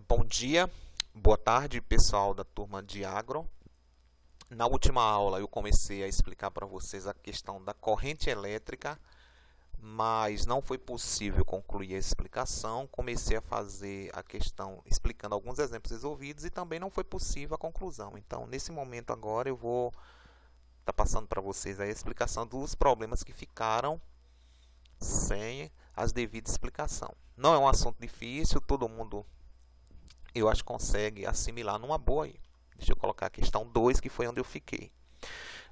Bom dia, boa tarde, pessoal da turma de Agro. Na última aula eu comecei a explicar para vocês a questão da corrente elétrica, mas não foi possível concluir a explicação. Comecei a fazer a questão explicando alguns exemplos resolvidos e também não foi possível a conclusão. Então, nesse momento agora eu vou estar passando para vocês a explicação dos problemas que ficaram sem as devidas explicação. Não é um assunto difícil, todo mundo eu acho que consegue assimilar numa boa aí. Deixa eu colocar a questão 2, que foi onde eu fiquei.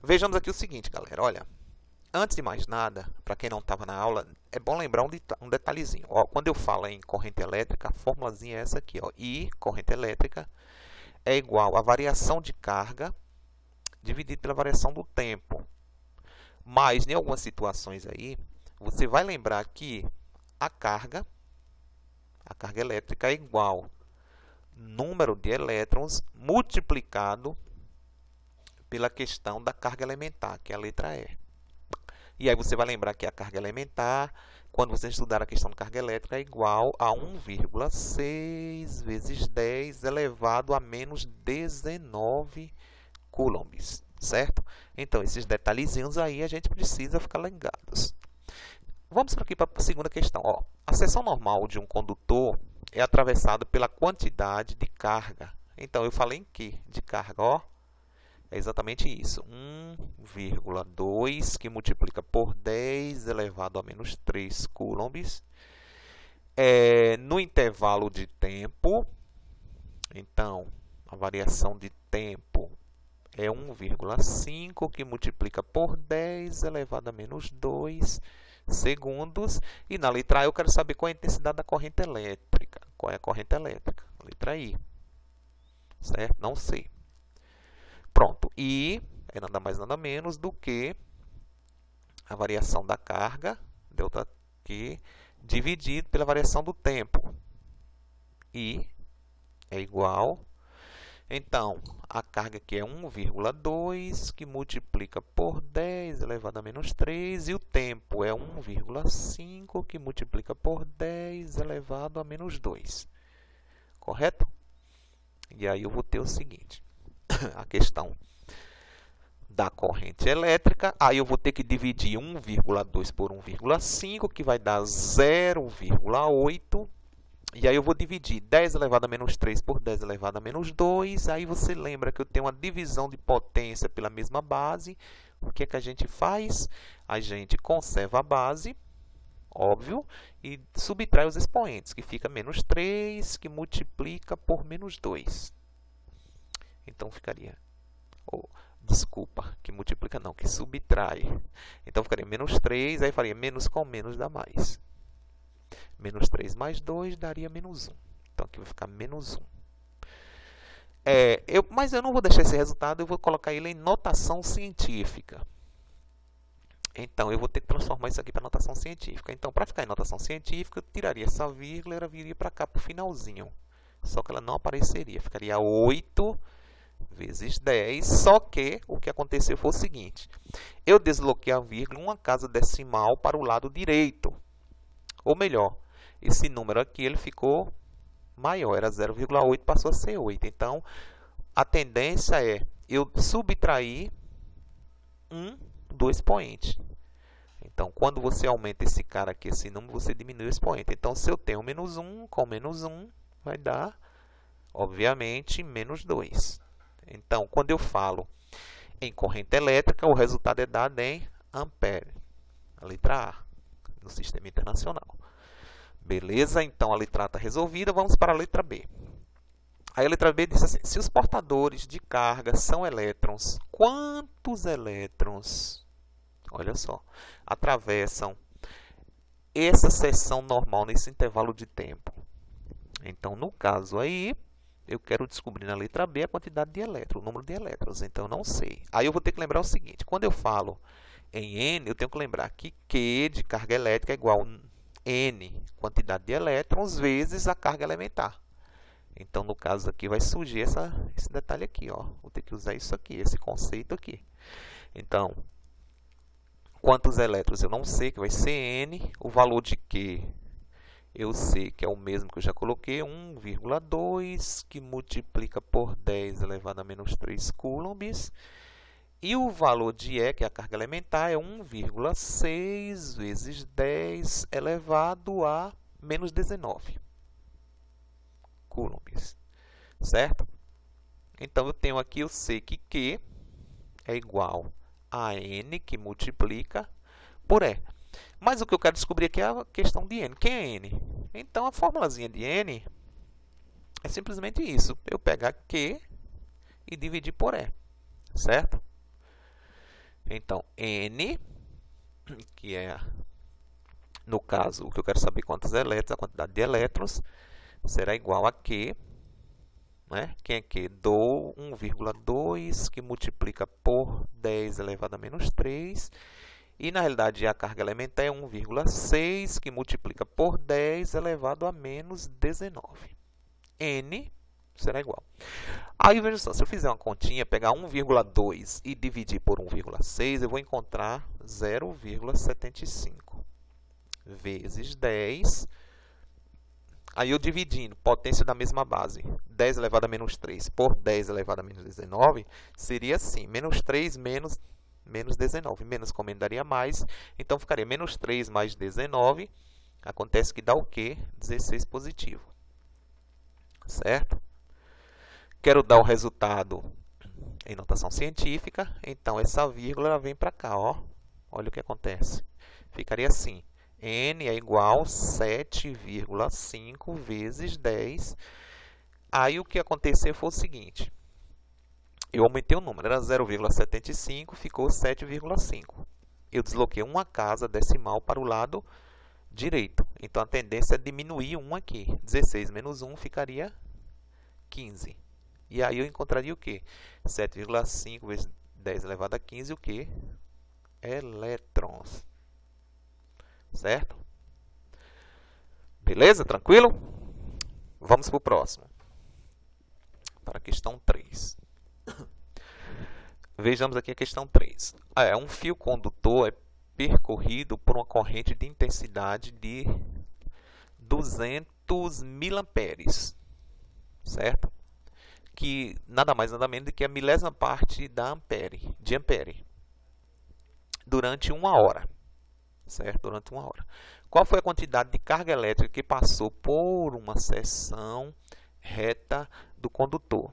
Vejamos aqui o seguinte, galera. Olha, antes de mais nada, para quem não estava na aula, é bom lembrar um detalhezinho. Ó, quando eu falo em corrente elétrica, a formulazinha é essa aqui. Ó. I, corrente elétrica, é igual a variação de carga dividido pela variação do tempo. Mas, em algumas situações aí, você vai lembrar que a carga elétrica é igual número de elétrons multiplicado pela questão da carga elementar, que é a letra E. E aí você vai lembrar que a carga elementar, quando você estudar a questão de carga elétrica, é igual a 1,6 vezes 10 elevado a menos 19 coulombs, certo? Então, esses detalhezinhos aí a gente precisa ficar ligados. Vamos aqui para a segunda questão. Ó, a seção normal de um condutor é atravessada pela quantidade de carga. Então, eu falei em que de carga? Ó, é exatamente isso. 1,2 que multiplica por 10 elevado a menos 3 coulombs. No intervalo de tempo, então, a variação de tempo é 1,5 que multiplica por 10 elevado a menos 2 segundos. E na letra A eu quero saber qual é a intensidade da corrente elétrica. Qual é a corrente elétrica? Letra I. Certo? Não sei. Pronto. I é nada mais nada menos do que a variação da carga, ΔQ, dividido pela variação do tempo. I é igual. Então, a carga aqui é 1,2, que multiplica por 10 elevado a menos 3, e o tempo é 1,5, que multiplica por 10 elevado a menos 2. Correto? E aí eu vou ter o seguinte, a questão da corrente elétrica, aí eu vou ter que dividir 1,2 por 1,5, que vai dar 0,8. E aí eu vou dividir 10 elevado a menos 3 por 10 elevado a menos 2. Aí você lembra que eu tenho uma divisão de potência pela mesma base. O que é que a gente faz? A gente conserva a base, óbvio, e subtrai os expoentes, que fica menos 3, que multiplica por menos 2. Então ficaria... desculpa, que multiplica não, que subtrai. Então ficaria menos 3, aí faria menos com menos dá mais. Menos 3 mais 2 daria menos 1. Então, aqui vai ficar menos 1. Mas eu não vou deixar esse resultado, eu vou colocar ele em notação científica. Então, eu vou ter que transformar isso aqui para notação científica. Então, para ficar em notação científica, eu tiraria essa vírgula e ela viria para cá, para o finalzinho. Só que ela não apareceria. Ficaria 8 vezes 10. Só que o que aconteceu foi o seguinte. Eu desloquei a vírgula uma casa decimal para o lado direito. Ou melhor, esse número aqui ele ficou maior, era 0,8, passou a ser 8. Então, a tendência é eu subtrair do expoente. Então, quando você aumenta esse cara aqui, esse número, você diminui o expoente. Então, se eu tenho menos 1 com menos 1, vai dar, obviamente, menos 2. Então, quando eu falo em corrente elétrica, o resultado é dado em ampere, a letra A, no sistema internacional. Beleza? Então, a letra A está resolvida. Vamos para a letra B. Aí a letra B diz assim, se os portadores de carga são elétrons, quantos elétrons, olha só, atravessam essa seção normal nesse intervalo de tempo? Então, no caso aí, eu quero descobrir na letra B a quantidade de elétrons, o número de elétrons. Então, eu não sei. Aí eu vou ter que lembrar o seguinte, quando eu falo em N, eu tenho que lembrar que Q de carga elétrica é igual a N, quantidade de elétrons, vezes a carga elementar. Então, no caso aqui, vai surgir esse detalhe aqui. Ó. Vou ter que usar isso aqui, esse conceito aqui. Então, quantos elétrons eu não sei, que vai ser N. O valor de Q eu sei que é o mesmo que eu já coloquei, 1,2 que multiplica por 10 elevado a menos 3 coulombs. E o valor de E, que é a carga elementar, é 1,6 vezes 10 elevado a menos 19 coulombs, certo? Então, eu tenho aqui, eu sei que Q é igual a N, que multiplica por E. Mas o que eu quero descobrir aqui é a questão de N. Quem é N? Então, a formulazinha de N é simplesmente isso. Eu pegar Q e dividir por E, certo? Então, N, que é, no caso, o que eu quero saber quantos elétrons, a quantidade de elétrons, será igual a Q, né? Quem é Q? Dou 1,2 que multiplica por 10 elevado a menos 3. E, na realidade, a carga elementar é 1,6 que multiplica por 10 elevado a menos 19. N será igual. Aí, veja só, se eu fizer uma continha, pegar 1,2 e dividir por 1,6, eu vou encontrar 0,75 vezes 10. Aí, eu dividindo potência da mesma base, 10 elevado a menos 3 por 10 elevado a menos 19, seria assim, menos 3 menos 19. Menos como daria mais, então ficaria menos 3 mais 19. Acontece que dá o quê? 16 positivo. Certo? Quero dar o resultado em notação científica, então essa vírgula vem para cá, ó. Olha o que acontece. Ficaria assim, N é igual a 7,5 vezes 10. Aí o que aconteceu foi o seguinte, eu aumentei o número, era 0,75, ficou 7,5. Eu desloquei uma casa decimal para o lado direito, então a tendência é diminuir 1 aqui. 16 menos 1 ficaria 15. E aí eu encontraria o quê? 7,5 vezes 10 elevado a 15, o quê? Elétrons. Certo? Beleza? Tranquilo? Vamos para o próximo. Para a questão 3. Vejamos aqui a questão 3. Um fio condutor é percorrido por uma corrente de intensidade de 200 miliamperes. Certo? Que nada mais nada menos do que a milésima parte de ampere, durante 1 hora, certo? Durante 1 hora. Qual foi a quantidade de carga elétrica que passou por uma seção reta do condutor?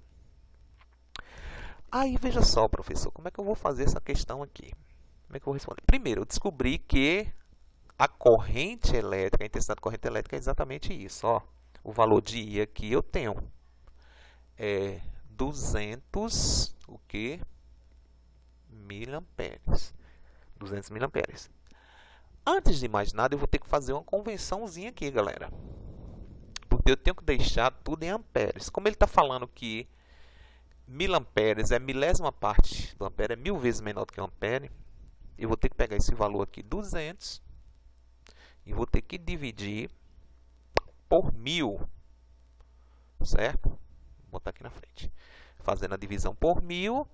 Aí, veja só, professor, como é que eu vou fazer essa questão aqui? Como é que eu vou responder? Primeiro, eu descobri que a corrente elétrica, a intensidade da corrente elétrica é exatamente isso, ó. O valor de I aqui eu tenho é 200, o que? Miliamperes. 200 miliamperes. Antes de mais nada, eu vou ter que fazer uma convençãozinha aqui, galera. Porque eu tenho que deixar tudo em amperes. Como ele está falando que miliamperes é milésima parte do ampere, é 1000 vezes menor do que um ampere, eu vou ter que pegar esse valor aqui, 200, e vou ter que dividir por 1000. Certo? Vou botar aqui na frente. Fazendo a divisão por 1000,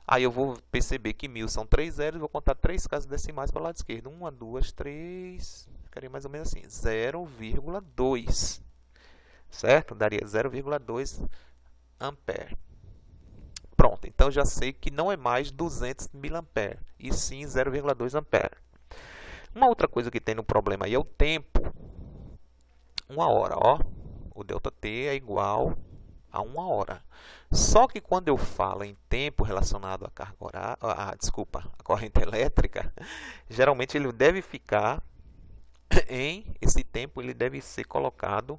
aí eu vou perceber que 1000 são 3 zeros, vou contar 3 casas decimais para o lado esquerdo. 1, 2, 3, ficaria mais ou menos assim, 0,2. Certo? Daria 0,2 ampere. Pronto, então já sei que não é mais 200 miliampere, e sim 0,2 ampere. Uma outra coisa que tem no problema aí é o tempo. 1 hora, ó. O ΔT é igual a 1 hora. Só que quando eu falo em tempo relacionado à carga horária, à corrente elétrica, geralmente ele deve ficar esse tempo ele deve ser colocado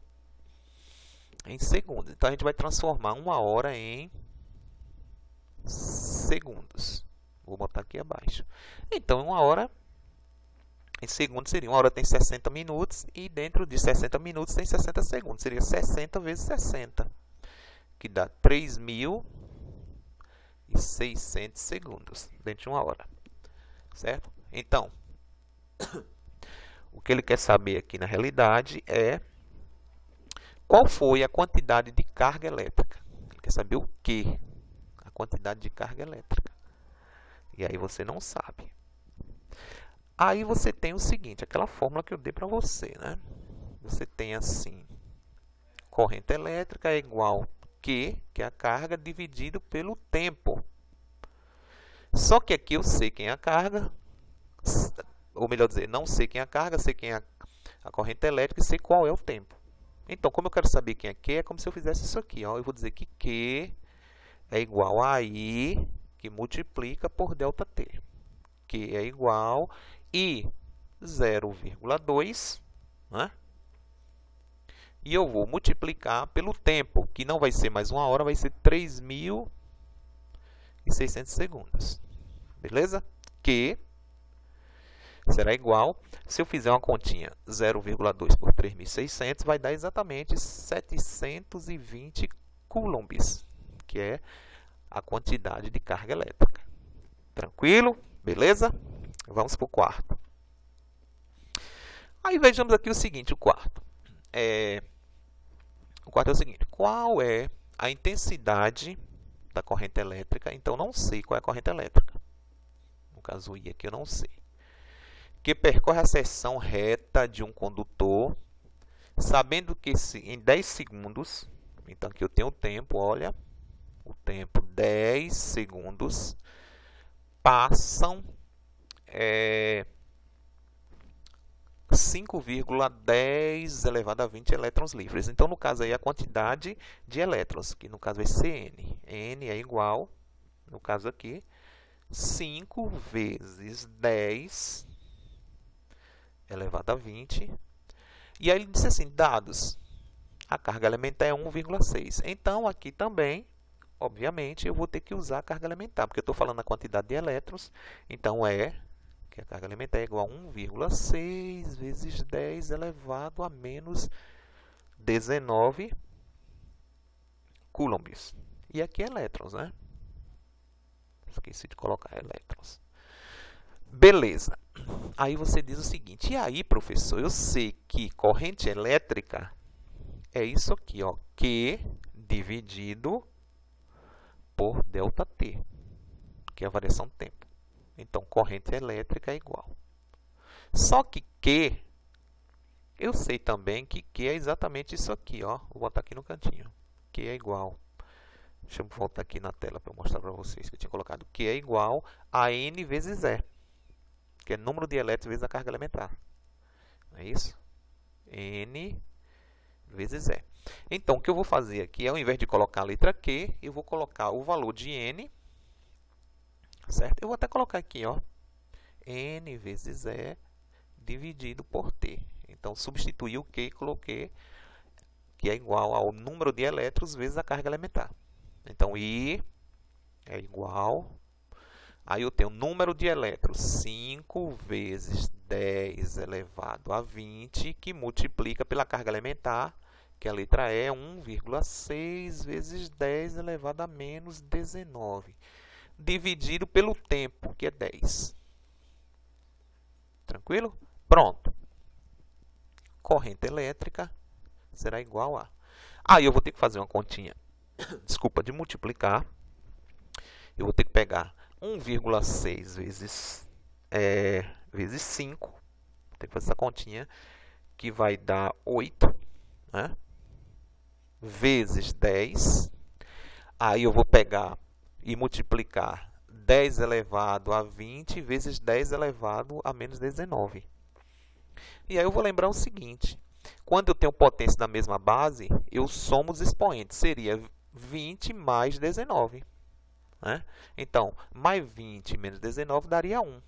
em segundos. Então a gente vai transformar 1 hora em segundos. Vou botar aqui abaixo. Então 1 hora em segundos seria 1 hora tem 60 minutos e dentro de 60 minutos tem 60 segundos. Seria 60 vezes 60. Que dá 3.600 segundos dentro de 1 hora, certo? Então, o que ele quer saber aqui na realidade é qual foi a quantidade de carga elétrica. Ele quer saber o que? A quantidade de carga elétrica. E aí você não sabe. Aí você tem o seguinte, aquela fórmula que eu dei para você, né? você tem assim, corrente elétrica é igual Q, que é a carga, dividido pelo tempo. Só que aqui eu sei quem é a carga, ou melhor dizer, não sei quem é a carga, sei quem é a corrente elétrica e sei qual é o tempo. Então, como eu quero saber quem é Q, é como se eu fizesse isso aqui. Ó. Eu vou dizer que Q é igual a I, que multiplica por ΔT. Q é igual a I 0,2, né? E eu vou multiplicar pelo tempo, que não vai ser mais 1 hora, vai ser 3.600 segundos. Beleza? Que será igual, se eu fizer uma continha 0,2 por 3.600, vai dar exatamente 720 coulombs, que é a quantidade de carga elétrica. Tranquilo? Beleza? Vamos para o quarto. Aí vejamos aqui o seguinte, o quarto. O quarto é o seguinte, qual é a intensidade da corrente elétrica? Então, não sei qual é a corrente elétrica. No caso, o I aqui eu não sei. Que percorre a seção reta de um condutor, sabendo que em 10 segundos, então aqui eu tenho o tempo, olha, o tempo 10 segundos, passam 5,10 elevado a 20 elétrons livres. Então, no caso aí, a quantidade de elétrons, que no caso vai ser N. N é igual, no caso aqui, 5 vezes 10 elevado a 20. E aí ele disse assim, dados, a carga elementar é 1,6. Então, aqui também, obviamente, eu vou ter que usar a carga elementar, porque eu estou falando a quantidade de elétrons, então que a carga elementar é igual a 1,6 vezes 10 elevado a menos 19 coulombs. E aqui é elétrons, né? Esqueci de colocar elétrons. Beleza. Aí você diz o seguinte, e aí, professor, eu sei que corrente elétrica é isso aqui, ó, Q dividido por ΔT, que é a variação do tempo. Então, corrente elétrica é igual. Só que Q, eu sei também que Q é exatamente isso aqui, ó. Vou botar aqui no cantinho. Q é igual. Deixa eu voltar aqui na tela para eu mostrar para vocês que eu tinha colocado. Q é igual a N vezes E, que é número de elétrons vezes a carga elementar. Não é isso? N vezes E. Então, o que eu vou fazer aqui, ao invés de colocar a letra Q, eu vou colocar o valor de N, certo? Eu vou até colocar aqui, ó, N vezes E dividido por T. Então, substituí o Q e coloquei que é igual ao número de elétrons vezes a carga elementar. Então, I é igual, aí eu tenho o número de elétrons, 5 vezes 10 elevado a 20, que multiplica pela carga elementar, que a letra E é 1,6 vezes 10 elevado a menos 19, dividido pelo tempo, que é 10. Tranquilo? Pronto. Corrente elétrica será igual a... Aí eu vou ter que fazer uma continha, desculpa, de multiplicar. Eu vou ter que pegar 1,6 vezes 5. Vou ter que fazer essa continha, que vai dar 8, né? Vezes 10. Aí eu vou pegar e multiplicar 10 elevado a 20 vezes 10 elevado a menos 19. E aí eu vou lembrar o seguinte, quando eu tenho potência na mesma base, eu somo os expoentes, seria 20 mais 19. Né? Então, mais 20 menos 19 daria 1.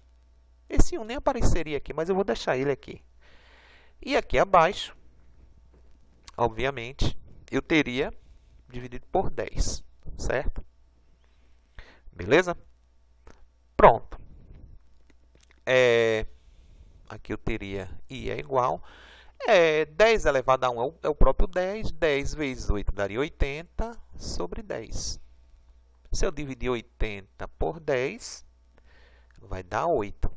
Esse 1 nem apareceria aqui, mas eu vou deixar ele aqui. E aqui abaixo, obviamente, eu teria dividido por 10, certo? Beleza? Pronto. Aqui eu teria I é igual. 10 elevado a 1 é o próprio 10. 10 vezes 8 daria 80 sobre 10. Se eu dividir 80 por 10, vai dar 8.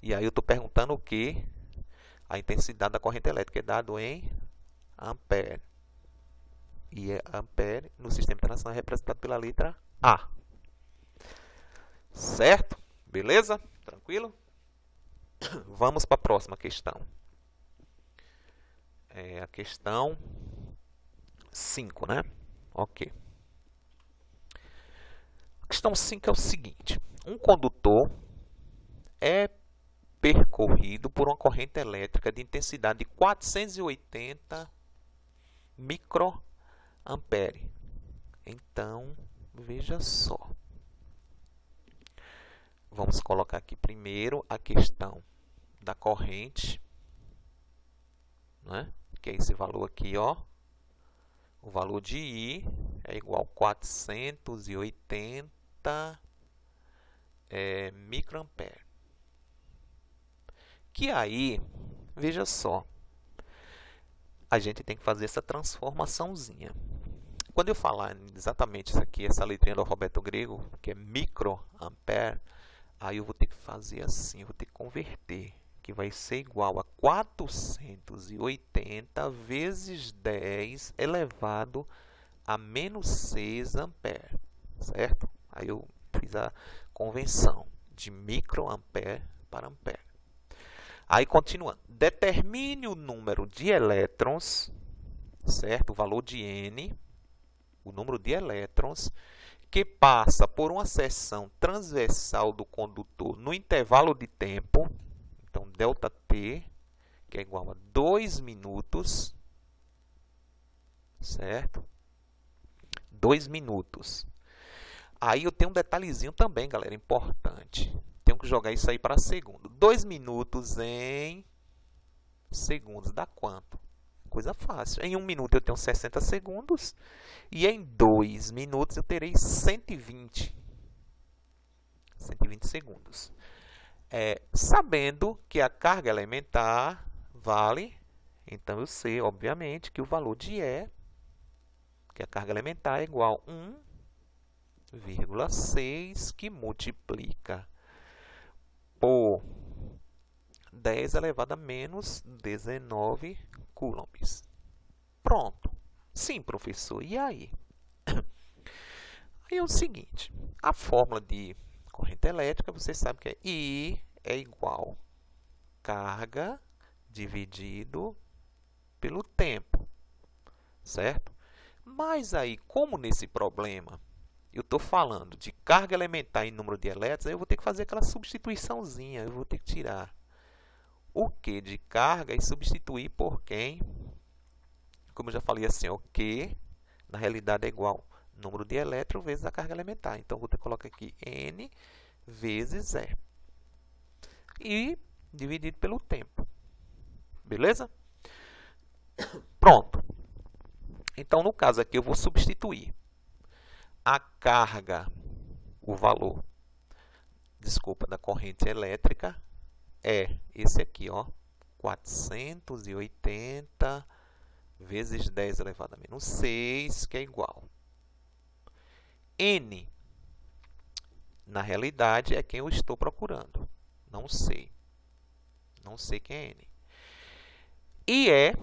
E aí eu estou perguntando o que? A intensidade da corrente elétrica é dado em ampere. E ampere no sistema internacional é representado pela letra A. Certo? Beleza? Tranquilo? Vamos para a próxima questão. É a questão 5, né? Ok. A questão 5 é o seguinte. Um condutor é percorrido por uma corrente elétrica de intensidade de 480 microampere. Então, veja só. Vamos colocar aqui primeiro a questão da corrente, né? Que é esse valor aqui, ó. O valor de I é igual a 480 microampere. Que aí, veja só, a gente tem que fazer essa transformaçãozinha. Quando eu falar exatamente isso aqui, essa letrinha do alfabeto grego, que é microampere, aí eu vou ter que fazer assim, eu vou ter que converter, que vai ser igual a 480 vezes 10 elevado a menos 6 ampere, certo? Aí eu fiz a convenção de microampere para ampere. Aí, continuando, determine o número de elétrons, certo? O valor de N, o número de elétrons, que passa por uma seção transversal do condutor no intervalo de tempo, então, ΔT, que é igual a 2 minutos, certo? 2 minutos. Aí eu tenho um detalhezinho também, galera, importante. Tenho que jogar isso aí para segundo. 2 minutos em segundos dá quanto? Coisa fácil. Em 1 minuto eu tenho 60 segundos. E em 2 minutos eu terei 120 segundos. Sabendo que a carga elementar vale, então eu sei, obviamente, que o valor de E, que a carga elementar é igual a 1,6 que multiplica por 10 elevado a menos 19 coulombs. Pronto. Sim, professor. E aí? Aí é o seguinte. A fórmula de corrente elétrica, você sabe que é I é igual carga dividido pelo tempo. Certo? Mas aí, como nesse problema eu estou falando de carga elementar em número de elétrons, aí eu vou ter que fazer aquela substituiçãozinha. Eu vou ter que tirar o Q de carga e substituir por quem? Como eu já falei assim, o Q, na realidade, é igual ao número de elétrons vezes a carga elementar. Então, vou ter que colocar aqui N vezes E. E dividido pelo tempo. Beleza? Pronto. Então, no caso aqui, eu vou substituir a carga, o valor, desculpa, da corrente elétrica é esse aqui, ó, 480 vezes 10 elevado a menos 6, que é igual. N, na realidade, é quem eu estou procurando. Não sei. Não sei quem é N. E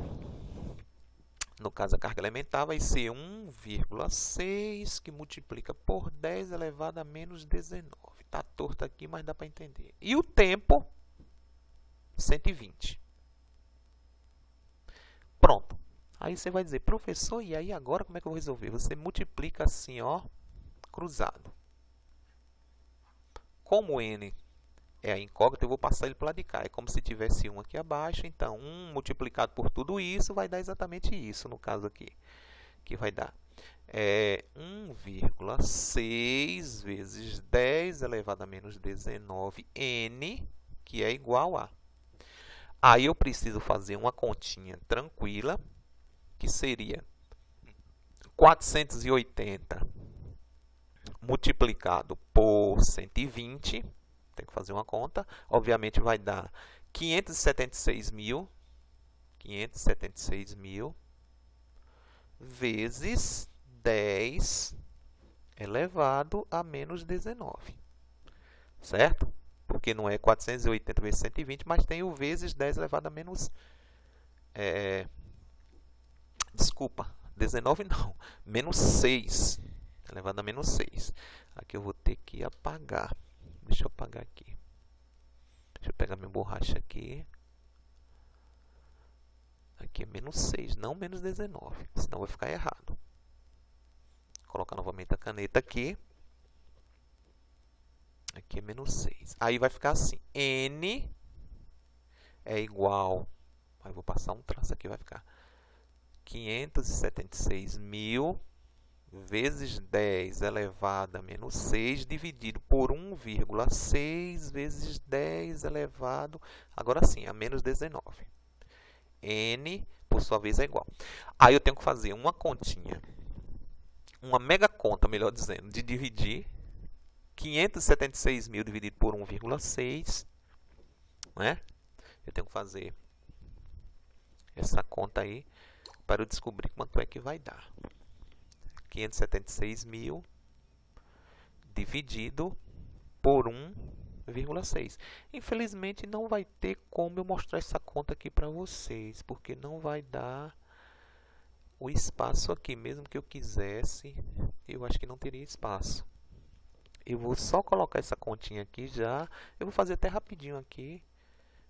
no caso, a carga elementar vai ser 1,6 que multiplica por 10 elevado a menos 19. Está torto aqui, mas dá para entender. E o tempo, 120. Pronto. Aí você vai dizer, professor, e aí agora como é que eu vou resolver? Você multiplica assim, ó, cruzado. Como N é a incógnita, eu vou passar ele para lá de cá. É como se tivesse 1 aqui abaixo. Então, 1 multiplicado por tudo isso vai dar exatamente isso, no caso aqui. Que vai dar 1,6 vezes 10 elevado a menos 19 N, que é igual a... Aí eu preciso fazer uma continha tranquila, que seria 480 multiplicado por 120, tem que fazer uma conta, obviamente vai dar 576.000 vezes 10 elevado a menos 19, certo? Porque não é 480 vezes 120, mas tem o vezes 10 elevado a menos... desculpa, 19 não, menos 6, elevado a menos 6. Aqui eu vou ter que apagar. Deixa eu apagar aqui. Deixa eu pegar minha borracha aqui. Aqui é menos 6, não menos 19, senão vai ficar errado. Vou colocar novamente a caneta aqui. Aqui é menos 6. Aí vai ficar assim, n é igual, aí vou passar um traço aqui, vai ficar 576.000 vezes 10 elevado a menos 6 dividido por 1,6 vezes 10 elevado, agora sim, a menos 19. N, por sua vez, é igual. Aí eu tenho que fazer uma continha, uma mega conta, melhor dizendo, de dividir 576.000 dividido por 1,6, né? Eu tenho que fazer essa conta aí para eu descobrir quanto é que vai dar. 576.000 dividido por 1,6. Infelizmente não vai ter como eu mostrar essa conta aqui para vocês, porque não vai dar o espaço aqui. Mesmo que eu quisesse, eu acho que não teria espaço. Eu vou só colocar essa continha aqui já. Eu vou fazer até rapidinho aqui,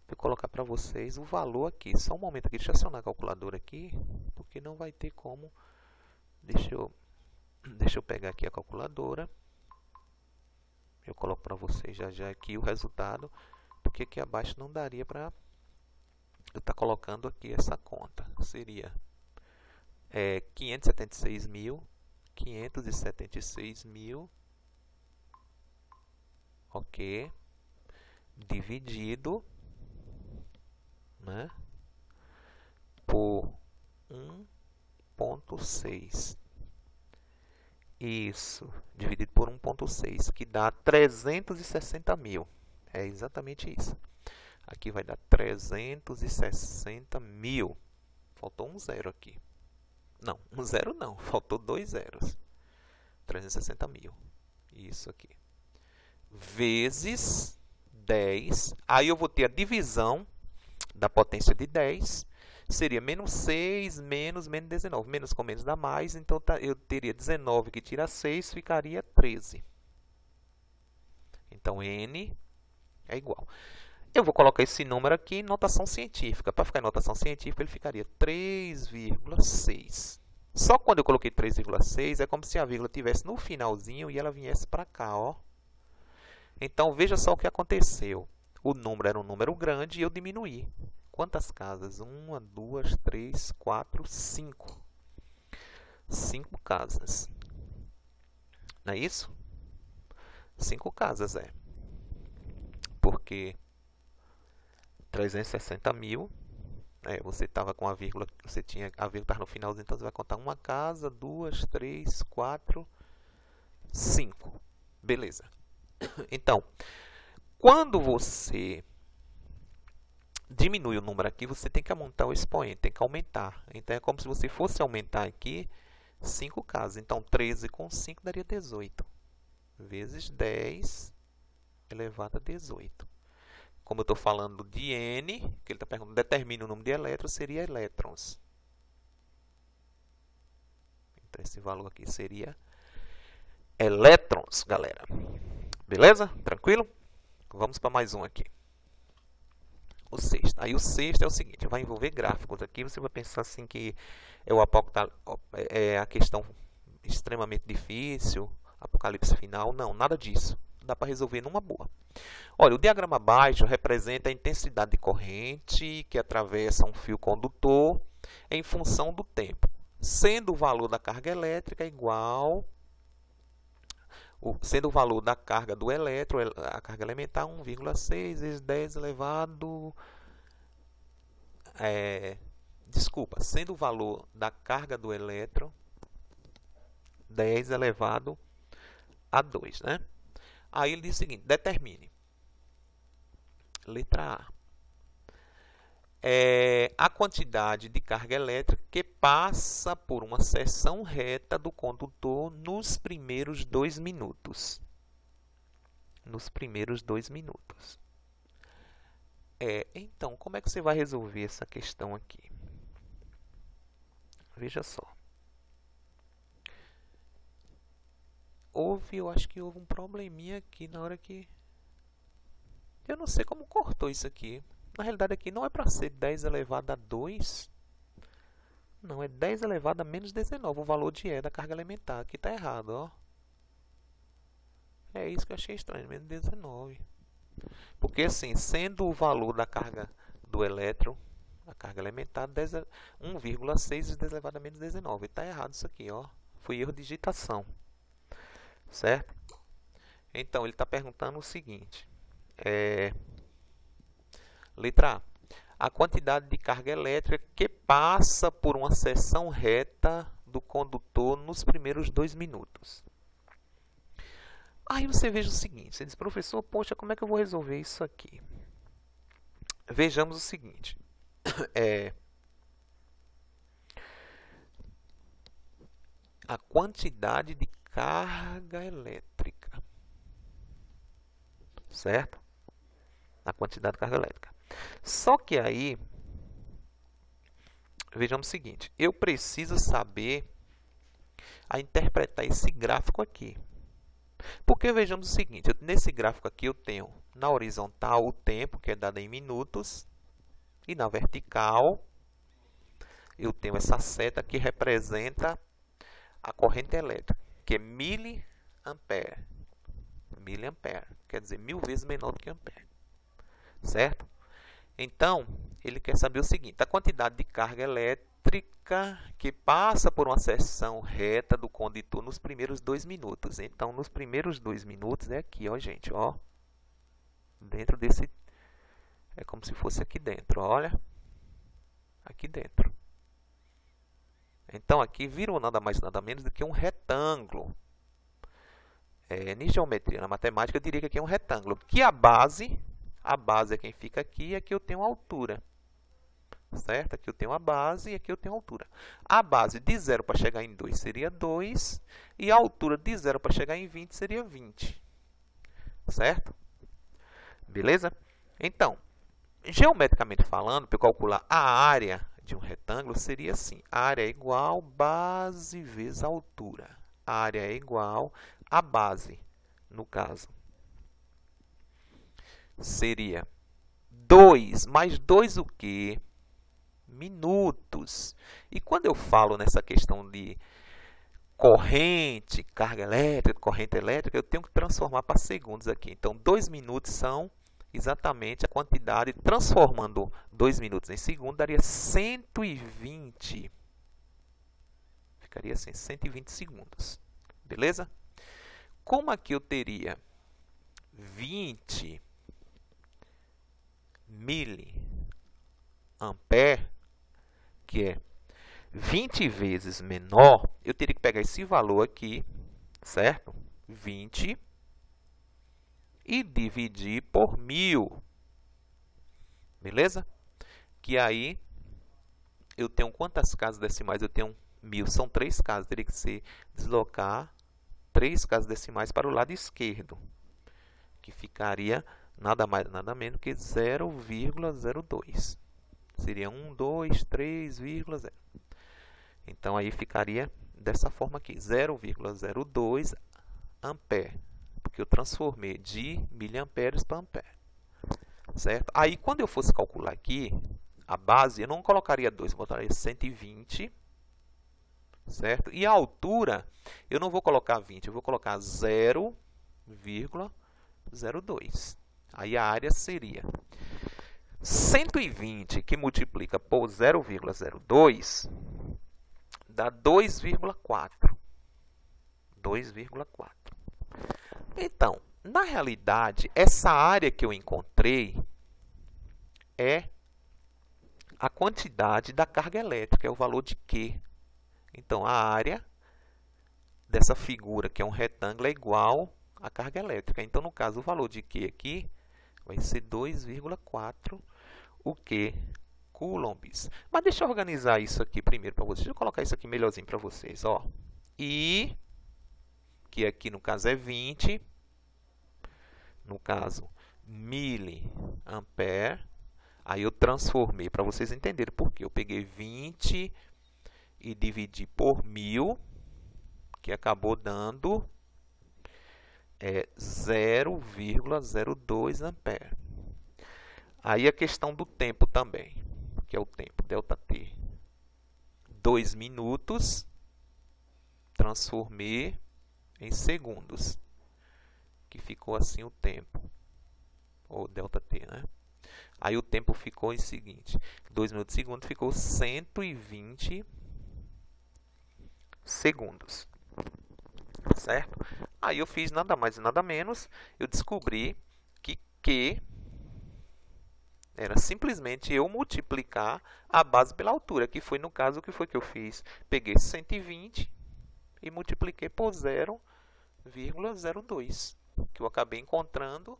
para colocar para vocês o valor aqui. Só um momento aqui, deixa eu acionar a calculadora aqui, porque não vai ter como. Deixa eu pegar aqui a calculadora. Eu coloco para vocês já aqui o resultado, porque aqui abaixo não daria para eu estar colocando aqui essa conta. Seria 576.000, ok, dividido, né, por 1,6. Isso, dividido por 1,6, que dá 360.000. É exatamente isso. Aqui vai dar 360.000. Faltou um zero aqui. Não, um zero não, faltou dois zeros. 360.000. Isso aqui. Vezes 10. Aí eu vou ter a divisão da potência de 10. Seria menos 6, menos 19. Menos com menos dá mais, então eu teria 19 que tira 6, ficaria 13. Então, n é igual. Eu vou colocar esse número aqui em notação científica. Para ficar em notação científica, ele ficaria 3,6. Só quando eu coloquei 3,6, é como se a vírgula estivesse no finalzinho e ela viesse para cá, ó. Então, veja só o que aconteceu. O número era um número grande e eu diminuí. Quantas casas? 1, 2, 3, 4, 5. 5 casas. Não é isso? 5 casas, é. Porque 360.000, você estava com a vírgula, você tinha a vírgula estava no finalzinho, então você vai contar uma casa, 2, 3, 4, 5. Beleza. Então, quando você diminui o número aqui, você tem que aumentar o expoente, tem que aumentar. Então, é como se você fosse aumentar aqui 5 casas. Então, 13 com 5 daria 18. Vezes 10 elevado a 18. Como eu estou falando de N, que ele está perguntando, determine o número de elétrons, seria elétrons. Então, esse valor aqui seria elétrons, galera. Beleza? Tranquilo? Vamos para mais um aqui. O sexto. Aí o sexto é o seguinte, vai envolver gráficos. Aqui você vai pensar assim que é a questão extremamente difícil, apocalipse final. Não, nada disso. Dá para resolver numa boa. Olha, o diagrama abaixo representa a intensidade de corrente que atravessa um fio condutor em função do tempo, sendo o valor da carga elétrica igual, sendo o valor da carga do elétron, a carga elementar, 1,6 vezes 10 elevado... sendo o valor da carga do elétron 10 elevado a 2, né? Aí ele diz o seguinte, determine. Letra A. A quantidade de carga elétrica que passa por uma seção reta do condutor nos primeiros 2 minutos. Nos primeiros 2 minutos. Então, como é que você vai resolver essa questão aqui? Veja só. Eu acho que houve um probleminha aqui na hora que... Eu não sei como cortou isso aqui. Na realidade aqui não é para ser 10 elevado a 2. Não, é 10 elevado a menos 19, o valor de E da carga elementar. Aqui está errado, ó. É isso que eu achei estranho, menos 19. Porque assim, sendo o valor da carga do elétron, a carga elementar, 1,6 vezes 10 elevado a menos 19. Está errado isso aqui, ó. Foi erro de digitação. Certo? Então, ele está perguntando o seguinte. Letra A. A quantidade de carga elétrica que passa por uma seção reta do condutor nos primeiros 2 minutos. Aí você veja o seguinte, você diz, professor, poxa, como é que eu vou resolver isso aqui? Vejamos o seguinte, a quantidade de carga elétrica, certo? A quantidade de carga elétrica. Só que aí, vejamos o seguinte, eu preciso saber a interpretar esse gráfico aqui. Porque vejamos o seguinte, nesse gráfico aqui eu tenho na horizontal o tempo, que é dado em minutos, e na vertical eu tenho essa seta que representa a corrente elétrica, que é miliampere. Miliampere, quer dizer, 1000 vezes menor do que ampere. Certo? Então, ele quer saber o seguinte, a quantidade de carga elétrica que passa por uma seção reta do condutor nos primeiros 2 minutos. Então, nos primeiros 2 minutos é aqui, ó, gente, ó. Dentro desse... É como se fosse aqui dentro, olha. Aqui dentro. Então, aqui virou nada mais nada menos do que um retângulo. Em geometria, na matemática, eu diria que aqui é um retângulo. Que a base é quem fica aqui e aqui eu tenho a altura. Certo? Aqui eu tenho a base e aqui eu tenho a altura. A base de 0 para chegar em 2 seria 2. E a altura de 0 para chegar em 20 seria 20. Certo? Beleza? Então, geometricamente falando, para eu calcular a área de um retângulo, seria assim. A área é igual base vezes altura. A área é igual a base, no caso. Seria 2 mais 2 o quê? Minutos. E quando eu falo nessa questão de corrente, carga elétrica, corrente elétrica, eu tenho que transformar para segundos aqui. Então, 2 minutos são exatamente a quantidade, transformando 2 minutos em segundo, daria 120. Ficaria assim, 120 segundos. Beleza? Como aqui eu teria 20 miliampere, que é 20 vezes menor, eu teria que pegar esse valor aqui, certo? 20 e dividir por 1000. Beleza? Que aí eu tenho quantas casas decimais? Eu tenho 1000, são 3 casas, teria que ser deslocar 3 casas decimais para o lado esquerdo, que ficaria nada mais, nada menos que 0,02. Seria 1, 2, 3,0. Então, aí ficaria dessa forma aqui, 0,02 ampere, porque eu transformei de miliamperes para ampere. Certo? Aí, quando eu fosse calcular aqui, a base, eu não colocaria 2, eu botaria 120. Certo? E a altura, eu não vou colocar 20, eu vou colocar 0,02. Aí a área seria 120 que multiplica por 0,02 dá 2,4. 2,4. Então, na realidade, essa área que eu encontrei é a quantidade da carga elétrica, é o valor de Q. Então, a área dessa figura, que é um retângulo, é igual à carga elétrica. Então, no caso, o valor de Q aqui vai ser 2,4, o Q coulombs. Mas deixa eu organizar isso aqui primeiro para vocês. Deixa eu colocar isso aqui melhorzinho para vocês. Ó. I, que aqui no caso é 20, no caso, miliampere. Aí eu transformei, para vocês entenderem por quê. Eu peguei 20 e dividi por 1000, que acabou dando 0,02 ampere. Aí a questão do tempo também, que é o tempo, ΔT. 2 minutos, transformei em segundos, que ficou assim o tempo, ou ΔT, né? Aí o tempo ficou o seguinte, 2 minutos e segundo ficou 120 segundos, certo? Aí eu fiz nada mais e nada menos, eu descobri que Q era simplesmente eu multiplicar a base pela altura, que foi no caso o que foi que eu fiz. Peguei 120 e multipliquei por 0,02, que eu acabei encontrando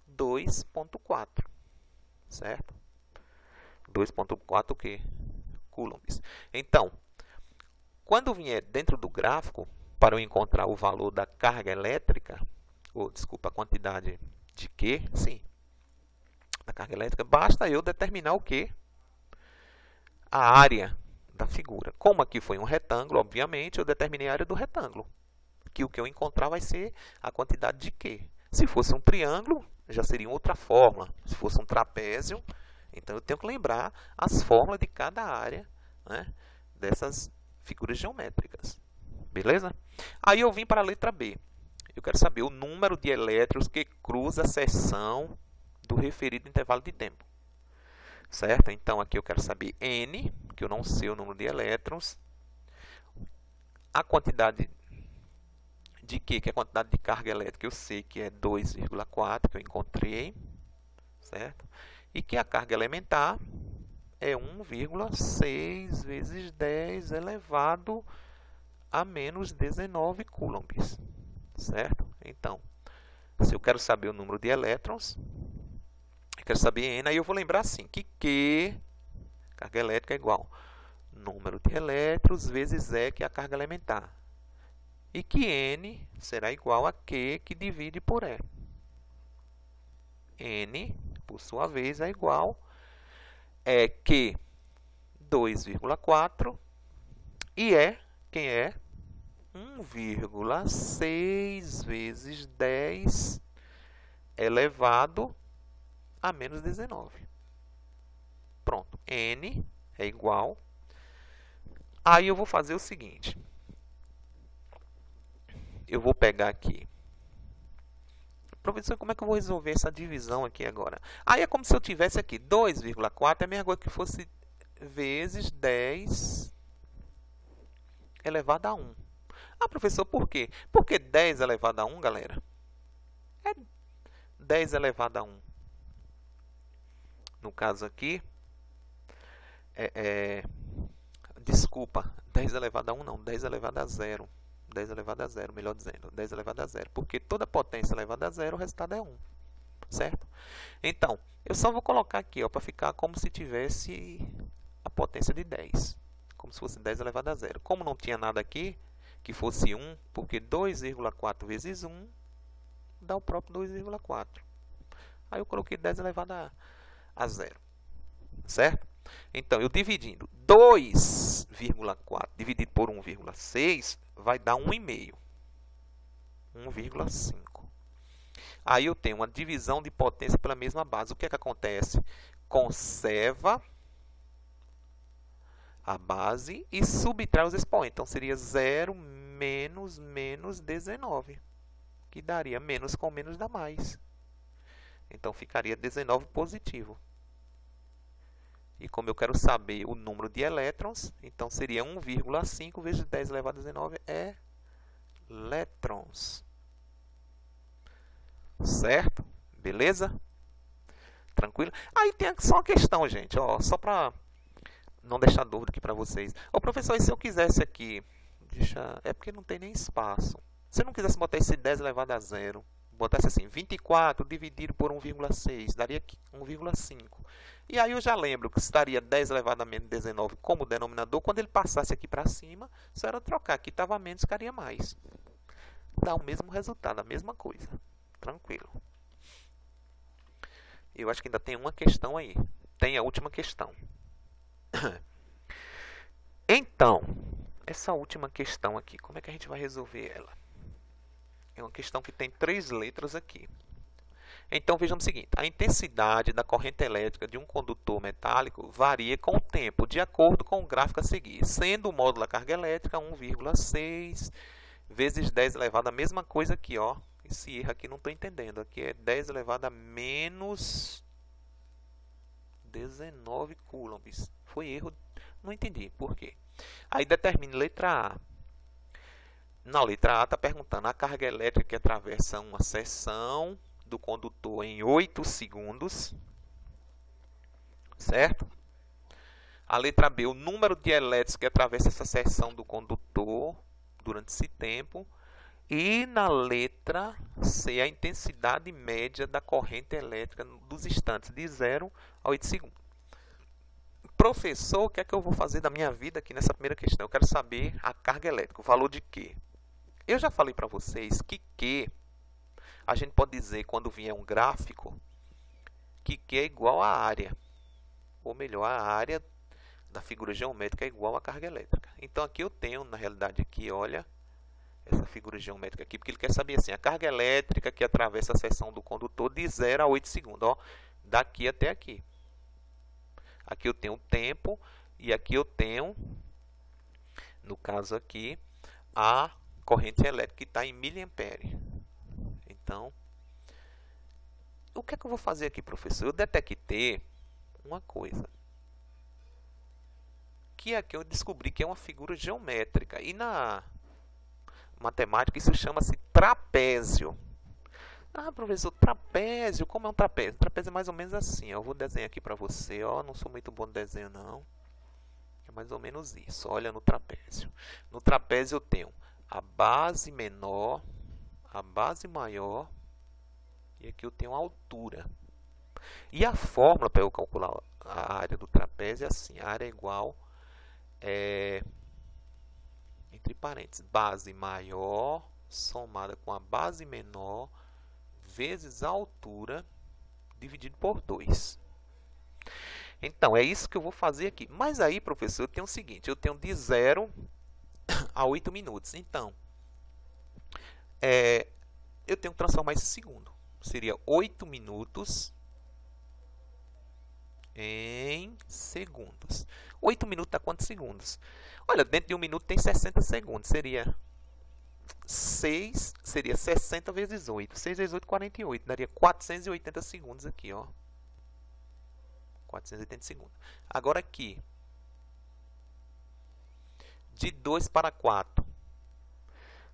2,4, certo? 2,4 o quê? Coulombs. Então, quando vier dentro do gráfico, para eu encontrar o valor da carga elétrica, ou desculpa, a quantidade de Q, sim, da carga elétrica, basta eu determinar o quê? A área da figura. Como aqui foi um retângulo, obviamente, eu determinei a área do retângulo, que o que eu encontrar vai ser a quantidade de Q. Se fosse um triângulo, já seria outra fórmula. Se fosse um trapézio, então eu tenho que lembrar as fórmulas de cada área, né, dessas figuras geométricas. Beleza? Aí eu vim para a letra B. Eu quero saber o número de elétrons que cruza a seção do referido intervalo de tempo. Certo? Então, aqui eu quero saber N, que eu não sei o número de elétrons. A quantidade de Q, que é a quantidade de carga elétrica, eu sei que é 2,4, que eu encontrei. Certo? E que a carga elementar é 1,6 vezes 10 elevado a menos 19 coulombs. Certo? Então, se eu quero saber o número de elétrons, eu quero saber N, aí eu vou lembrar assim, que Q, carga elétrica, é igual número de elétrons vezes E, que é a carga elementar. E que N será igual a Q, que divide por E. N, por sua vez, é igual a Q 2,4 e E, quem é? 1,6 vezes 10 elevado a menos 19. Pronto, N é igual. Aí eu vou fazer o seguinte. Eu vou pegar aqui. Professor, como é que eu vou resolver essa divisão aqui agora? Aí é como se eu tivesse aqui 2,4, é a mesma coisa que fosse vezes 10 elevado a 1. Ah, professor, por quê? Porque 10 elevado a 1, galera, é 10 elevado a 1. No caso aqui, desculpa, 10 elevado a 1 não, 10 elevado a 0. 10 elevado a 0, melhor dizendo, 10 elevado a 0. Porque toda potência elevada a 0, o resultado é 1. Certo? Então, eu só vou colocar aqui para ficar como se tivesse a potência de 10. Como se fosse 10 elevado a 0. Como não tinha nada aqui que fosse 1, porque 2,4 vezes 1 dá o próprio 2,4. Aí eu coloquei 10 elevado a 0. Certo? Então, eu dividindo 2,4 dividido por 1,6 vai dar 1,5. 1,5. Aí eu tenho uma divisão de potência pela mesma base. O que é que acontece? Conserva a base e subtrai os expoentes. Então, seria 0 menos 19, que daria menos com menos dá mais. Então, ficaria 19 positivo. E como eu quero saber o número de elétrons, então seria 1,5 vezes 10 elevado a 19 elétrons. Certo? Beleza? Tranquilo? Aí tem só uma questão, gente, ó, só para não deixar dúvida aqui para vocês. Ô, professor, e se eu quisesse aqui, é porque não tem nem espaço. Se eu não quisesse botar esse 10 elevado a 0, botasse assim, 24 dividido por 1,6, daria 1,5. E aí eu já lembro que estaria 10 elevado a menos 19 como denominador. Quando ele passasse aqui para cima, só era trocar. Aqui estava menos, ficaria mais. Dá o mesmo resultado, a mesma coisa. Tranquilo. Eu acho que ainda tem uma questão aí. Tem a última questão. Então, essa última questão aqui, como é que a gente vai resolver ela? É uma questão que tem 3 letras aqui. Então vejamos o seguinte, a intensidade da corrente elétrica de um condutor metálico varia com o tempo, de acordo com o gráfico a seguir, sendo o módulo da carga elétrica 1,6 vezes 10 elevado a mesma coisa aqui, ó. Esse erro aqui não estou entendendo, aqui é 10 elevado a menos 19 coulombs. Foi erro, não entendi por quê. Aí determine letra A. Na letra A está perguntando a carga elétrica que atravessa uma seção do condutor em 8 segundos, certo? A letra B, o número de elétrons que atravessa essa seção do condutor durante esse tempo. E na letra C, a intensidade média da corrente elétrica dos instantes de 0 a 8 segundos. Professor, o que é que eu vou fazer da minha vida aqui nessa primeira questão? Eu quero saber a carga elétrica, o valor de Q. Eu já falei para vocês que Q, a gente pode dizer quando vier um gráfico, que Q é igual à área. Ou melhor, a área da figura geométrica é igual à carga elétrica. Então aqui eu tenho, na realidade, aqui, olha, essa figura geométrica aqui, porque ele quer saber assim, a carga elétrica que atravessa a seção do condutor de 0 a 8 segundos, ó, daqui até aqui. Aqui eu tenho o tempo e aqui eu tenho, no caso aqui, a corrente elétrica que está em miliampere. Então, o que é que eu vou fazer aqui, professor? Eu detectei uma coisa, que aqui eu descobri que é uma figura geométrica. E na matemática isso chama-se trapézio. Ah, professor, trapézio, como é um trapézio? Trapézio é mais ou menos assim, ó. Eu vou desenhar aqui para você, ó. Não sou muito bom no desenho, não. É mais ou menos isso, olha no trapézio. No trapézio eu tenho a base menor, a base maior, e aqui eu tenho a altura. E a fórmula para eu calcular a área do trapézio é assim, a área é igual, entre parênteses, base maior somada com a base menor vezes a altura dividido por 2. Então, é isso que eu vou fazer aqui. Mas aí, professor, eu tenho o seguinte, eu tenho de 0 a 8 minutos. Então, eu tenho que transformar esse segundo. Seria 8 minutos em segundos. 8 minutos dá quantos segundos? Olha, dentro de 1 minuto tem 60 segundos. Seria 60 vezes 8. 6 vezes 8, 48. Daria 480 segundos aqui, ó. 480 segundos. Agora aqui. De 2 para 4.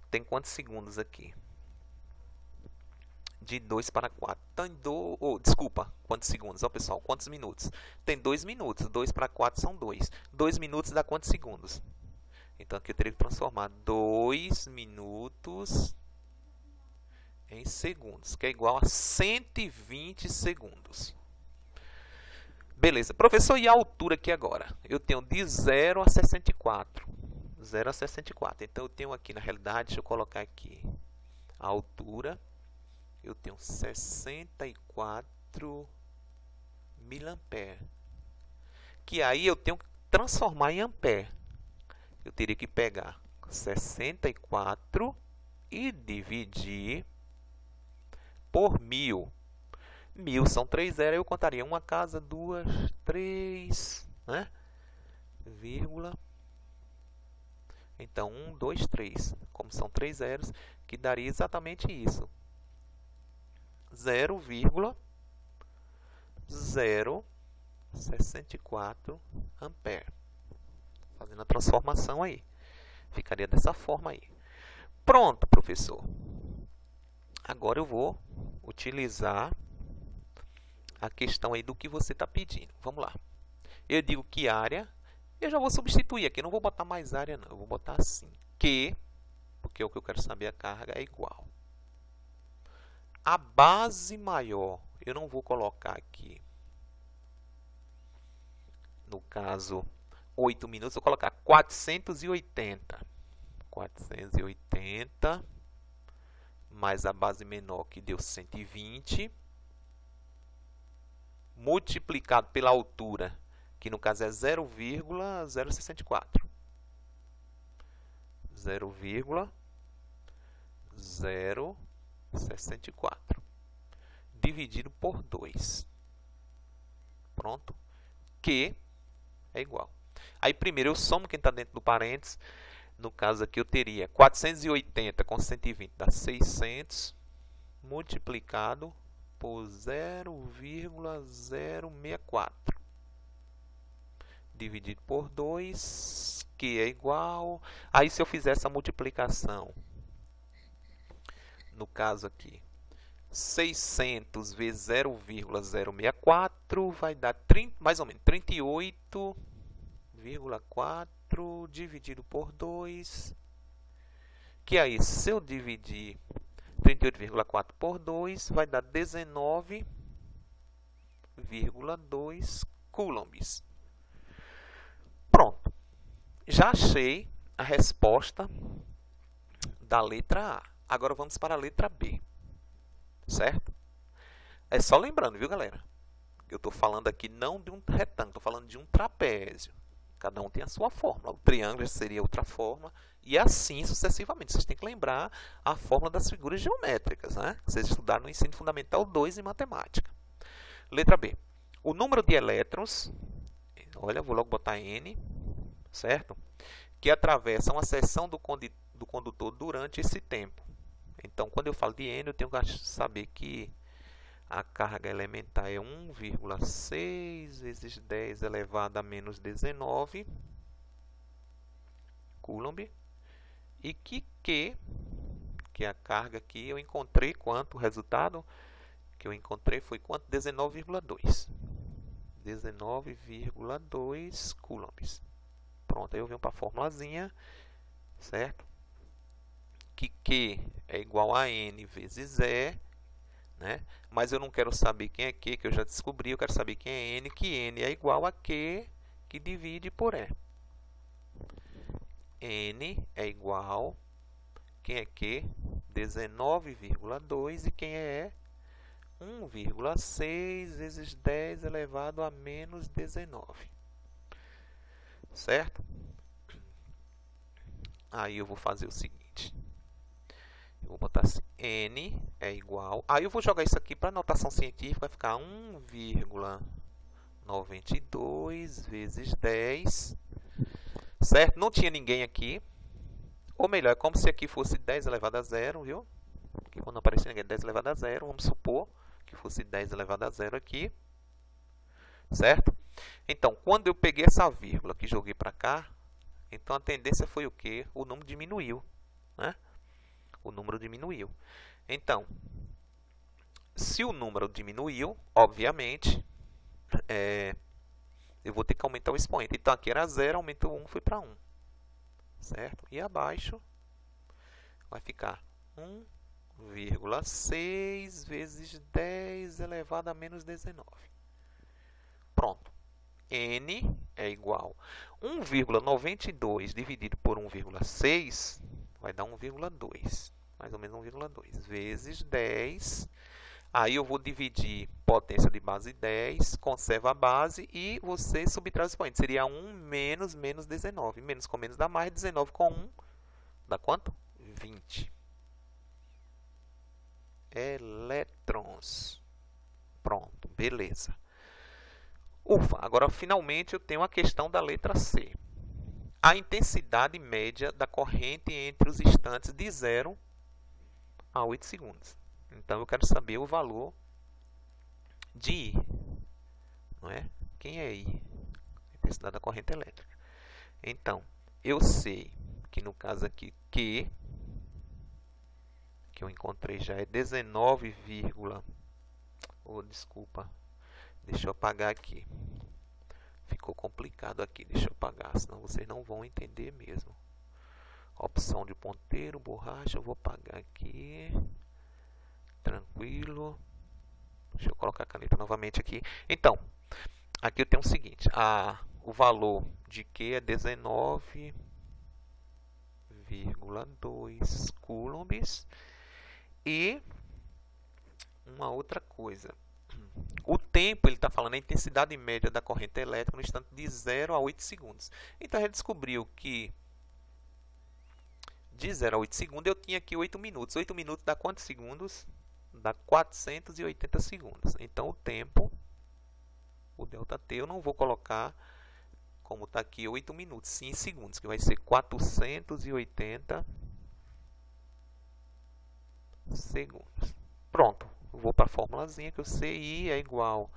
Tem quantos segundos aqui? De 2 para 4. Desculpa, quantos segundos? Ó, pessoal, quantos minutos? Tem 2 minutos. 2 para 4 são 2. 2 minutos dá quantos segundos? Então, aqui eu teria que transformar 2 minutos em segundos, que é igual a 120 segundos. Beleza. Professor, e a altura aqui agora? Eu tenho de 0 a 64. 0 a 64. Então, eu tenho aqui, na realidade, deixa eu colocar aqui a altura. Eu tenho 64 miliampere. Que aí eu tenho que transformar em ampere. Eu teria que pegar 64 e dividir por 1000. 1000 são 3 zeros. Eu contaria uma casa, 2, 3, né? Vírgula. Então, 1, 2, 3. Como são 3 zeros, que daria exatamente isso. 0,064 ampere. Fazendo a transformação aí. Ficaria dessa forma aí. Pronto, professor. Agora eu vou utilizar a questão aí do que você está pedindo. Vamos lá. Eu digo que área, eu já vou substituir aqui. Eu não vou botar mais área, não. Eu vou botar assim. Que, porque é o que eu quero saber, a carga é igual. A base maior, eu não vou colocar aqui, no caso, 8 minutos, eu vou colocar 480. 480 mais a base menor, que deu 120, multiplicado pela altura, que no caso é 0,064. 0,064 dividido por 2. Pronto. Q é igual. Aí primeiro eu somo quem está dentro do parênteses. No caso aqui eu teria 480 com 120 dá 600, multiplicado por 0,064. Dividido por 2, que é igual... Aí se eu fizer essa multiplicação, no caso aqui, 600 vezes 0,064 vai dar 30, mais ou menos 38,4 dividido por 2. Que aí, se eu dividir 38,4 por 2, vai dar 19,2 coulombs. Pronto. Já achei a resposta da letra A. Agora vamos para a letra B. Certo? É só lembrando, viu, galera? Eu estou falando aqui não de um retângulo, estou falando de um trapézio. Cada um tem a sua fórmula. O triângulo seria outra forma. E assim sucessivamente. Vocês têm que lembrar a fórmula das figuras geométricas, né? Vocês estudaram no ensino fundamental 2 em matemática. Letra B. O número de elétrons, olha, vou logo botar N, certo? Que atravessam a seção do condutor durante esse tempo. Então, quando eu falo de N, eu tenho que saber que a carga elementar é 1,6 vezes 10 elevado a menos 19 coulomb. E que é a carga aqui, eu encontrei quanto? O resultado que eu encontrei foi quanto? 19,2. 19,2 coulombs. Pronto, aí eu venho para a formulazinha, certo? Que Q é igual a N vezes E, né? Mas eu não quero saber quem é Q, que eu já descobri, eu quero saber quem é N, que N é igual a Q que divide por E. N é igual, quem é Q? 19,2 e quem é E? 1,6 vezes 10 elevado a menos 19. Certo? Aí eu vou fazer o seguinte. Eu vou botar assim, N é igual... Aí eu vou jogar isso aqui para notação científica, vai ficar 1,92 vezes 10. Certo? Não tinha ninguém aqui. Ou melhor, é como se aqui fosse 10 elevado a 0, viu? Aqui quando não aparecer ninguém, 10 elevado a 0. Vamos supor que fosse 10 elevado a 0 aqui. Certo? Então, quando eu peguei essa vírgula que joguei para cá, então a tendência foi o quê? O número diminuiu, né? O número diminuiu. Então, se o número diminuiu, obviamente, eu vou ter que aumentar o expoente. Então, aqui era 0, aumentou 1, foi para 1. Certo? E abaixo vai ficar 1,6 vezes 10 elevado a menos 19. Pronto. N é igual a 1,92 dividido por 1,6 vai dar 1,2. Mais ou menos 1,2 vezes 10. Aí eu vou dividir potência de base 10, conserva a base e você subtrai o expoente. Seria 1 menos 19. Menos com menos dá mais, 19 com 1 dá quanto? 20. Elétrons. Pronto, beleza. Ufa, agora finalmente eu tenho a questão da letra C. A intensidade média da corrente entre os instantes de 0 a 8 segundos. Então eu quero saber o valor de I. Não é? Quem é I? A intensidade da corrente elétrica. Então, eu sei que no caso aqui Q, que eu encontrei já é 19, desculpa. Deixa eu apagar aqui. Ficou complicado aqui. Deixa eu apagar, senão vocês não vão entender mesmo. Opção de ponteiro, borracha. Eu vou apagar aqui. Tranquilo. Deixa eu colocar a caneta novamente aqui. Então, aqui eu tenho o seguinte. O valor de Q é 19,2 coulombs. E uma outra coisa. O tempo, ele está falando a intensidade média da corrente elétrica no instante de 0 a 8 segundos. Então, a gente descobriu que de 0 a 8 segundos eu tinha aqui 8 minutos. 8 minutos dá quantos segundos? dá 480 segundos. Então o tempo, o ΔT, eu não vou colocar como está aqui 8 minutos, sim em segundos, que vai ser 480 segundos. Pronto, vou para a formulazinha que o CI é igual,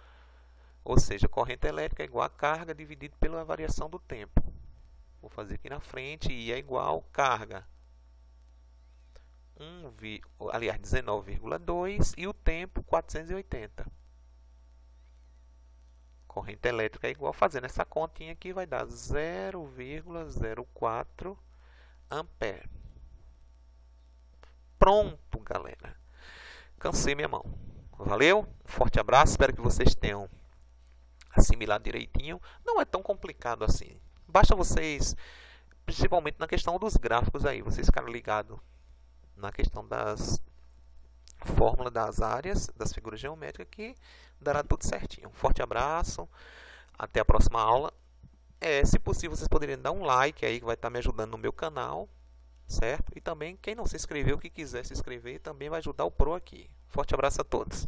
ou seja, corrente elétrica é igual a carga dividido pela variação do tempo. Vou fazer aqui na frente, I é igual carga 19,2 e o tempo 480. Corrente elétrica é igual, fazendo essa continha aqui, vai dar 0,04 ampere. Pronto, galera. Cansei minha mão. Valeu? Um forte abraço, espero que vocês tenham assimilado direitinho. Não é tão complicado assim. Basta vocês, principalmente na questão dos gráficos aí, vocês ficarem ligados na questão das fórmulas das áreas, das figuras geométricas, que dará tudo certinho. Um forte abraço, até a próxima aula. Se possível, vocês poderiam dar um like aí, que vai estar me ajudando no meu canal, certo? E também, quem não se inscreveu, que quiser se inscrever, também vai ajudar o Pro aqui. Forte abraço a todos.